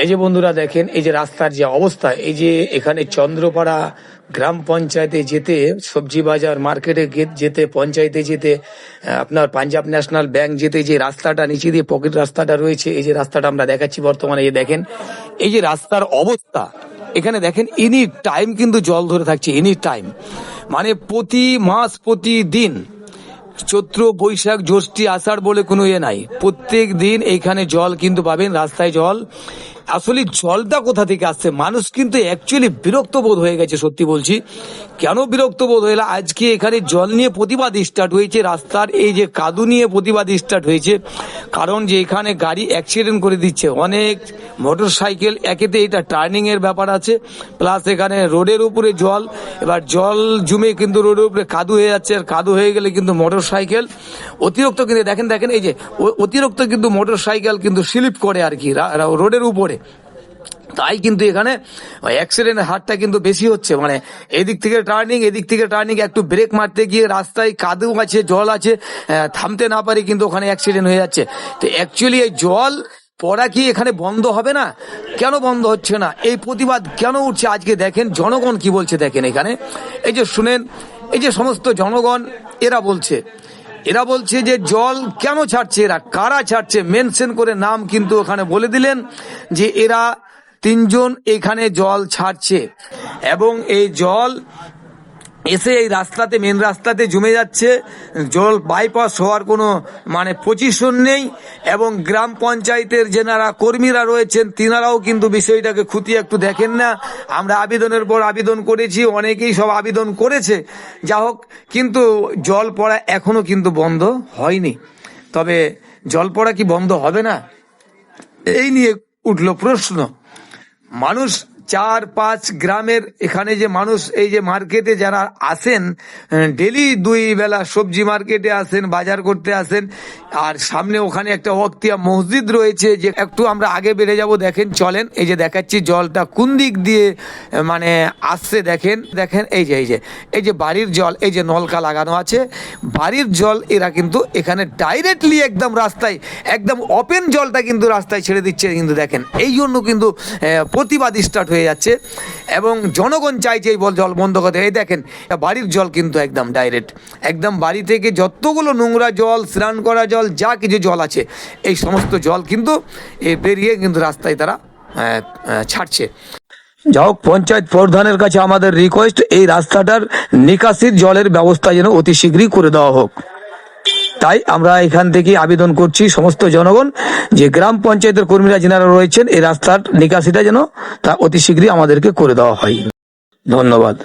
এই যে বন্ধুরা দেখেন, এই যে রাস্তার যে অবস্থা, এই যে এখানে চন্দ্রপাড়া গ্রাম পঞ্চায়েতে যেতে, সবজি বাজার মার্কেটে যেতে, পঞ্চায়েতে যেতে, আপনার পাঞ্জাব ন্যাশনাল ব্যাংক যেতে যে রাস্তাটা নিচে দিয়ে পকেট রাস্তাটা রয়েছে, এই যে রাস্তাটা আমরা দেখাচ্ছি বর্তমানে। এই দেখেন এই যে রাস্তার অবস্থা, এখানে দেখেন এনি টাইম কিন্তু জল ধরে থাকছে, এনি টাইম, মানে প্রতি মাস প্রতিদিন, চৈত্র বৈশাখ জ্যৈষ্ঠী আষাঢ় বলে কোনো ইয়ে নাই, প্রত্যেক দিন এইখানে জল কিন্তু পাবেন, রাস্তায় জল। আসলে জলটা কোথা থেকে আসছে, মানুষ কিন্তু অ্যাকচুয়ালি বিরক্ত বোধ হয়ে গেছে, সত্যি বলছি। কেন বিরক্ত বোধ হয়ে আজকে এখানে জল নিয়ে প্রতিবাদ স্টার্ট হয়েছে, রাস্তার এই যে কাদু নিয়ে প্রতিবাদ স্টার্ট হয়েছে, কারণ যে এখানে গাড়ি অ্যাক্সিডেন্ট করে দিচ্ছে অনেক, মোটর সাইকেল, একেতে এটা টার্নিং এর ব্যাপার আছে, প্লাস এখানে রোডের উপরে জল, এবার জল জমে কিন্তু রোডের উপরে কাদু হয়ে যাচ্ছে, আর কাদু হয়ে গেলে কিন্তু মোটর সাইকেল অতিরিক্ত কিন্তু দেখেন এই যে অতিরিক্ত কিন্তু মোটর সাইকেল কিন্তু স্লিপ করে আর কি রোডের উপরে। তাই কিন্তু এখানে অ্যাক্সিডেন্টের হারটা কিন্তু বেশি হচ্ছে, মানে এদিক থেকে টার্নিং একটু ব্রেক মারতে গিয়ে রাস্তায় কাদু আছে, জল আছে, থামতে না পারে কিন্তু ওখানে অ্যাক্সিডেন্ট হয়ে যাচ্ছে। তো অ্যাকচুয়ালি এই জল পড়া কি এখানে বন্ধ হবে না? কেন বন্ধ হচ্ছে না? এই প্রতিবাদ কেন উঠছে আজকে? দেখেন জনগণ কি বলছে, দেখেন এখানে এই যে শুনেন, এই যে সমস্ত জনগণ এরা বলছে যে জল কেন ছাড়ছে, এরা কারা ছাড়ছে, মেনশন করে নাম কিন্তু ওখানে বলে দিলেন যে এরা তিনজন এখানে জল ছাড়ছে, এবং এই জল এসে এই রাস্তাতে, মেন রাস্তাতে জমে যাচ্ছে, জল বাইপাস হওয়ার কোনো মানে পজিশন নেই। এবং গ্রাম পঞ্চায়েতের যেনারা কর্মীরা রয়েছেন তিনারাও কিন্তু বিষয়টাকে খুঁটিয়ে একটু দেখেন না। আমরা আবেদনের পর আবেদন করেছি, অনেকেই সব আবেদন করেছে, যা হোক, কিন্তু জল পড়া এখনো কিন্তু বন্ধ হয়নি। তবে জল পড়া কি বন্ধ হবে না, এই নিয়ে উঠলো প্রশ্ন। মানুষ 4-5 গ্রামের এখানে যে মানুষ, এই যে মার্কেটে যারা আসেন ডেলি 2 বেলা সবজি মার্কেটে আসেন, বাজার করতে আসেন, আর সামনে ওখানে একটা ওয়াক্তিয়া মসজিদ রয়েছে, যে একটু আমরা আগে বেড়ে যাব, দেখেন চলেন, এই যে দেখাচ্ছি জলটা কোন দিক দিয়ে মানে আসছে, দেখেন এই যে বাড়ির জল, এই যে নলকা লাগানো আছে, বাড়ির জল এরা কিন্তু এখানে ডাইরেক্টলি একদম রাস্তায়, একদম ওপেন জলটা কিন্তু রাস্তায় ছেড়ে দিচ্ছে কিন্তু দেখেন। এই জন্য কিন্তু প্রতিবাদ স্টার্ট হয়ে যাচ্ছে, এবং জনগণ চাইছে এই জল বন্ধ করতে। এই দেখেন বাড়ির জল কিন্তু একদম ডাইরেক্ট, একদম বাড়ি থেকে যতগুলো নোংরা জল, স্নান করা জল, যা কিছু জল আছে, এই সমস্ত জল কিন্তু বেরিয়ে কিন্তু রাস্তায় তারা ছাড়ছে। যা হোক, পঞ্চায়েত প্রধানের কাছে আমাদের রিকোয়েস্ট, এই রাস্তাটার নিকাশির জলের ব্যবস্থা যেন অতি শীঘ্রই করে দেওয়া হোক। তাই আমরা এখান থেকে আবেদন করছি সমস্ত জনগণ, যে গ্রাম পঞ্চায়েতের কর্মীরা যারা রয়েছেন, এই রাস্তার নিকাশিটা যেন তা অতি শীঘ্রই আমাদেরকে করে দেওয়া হয়। ধন্যবাদ।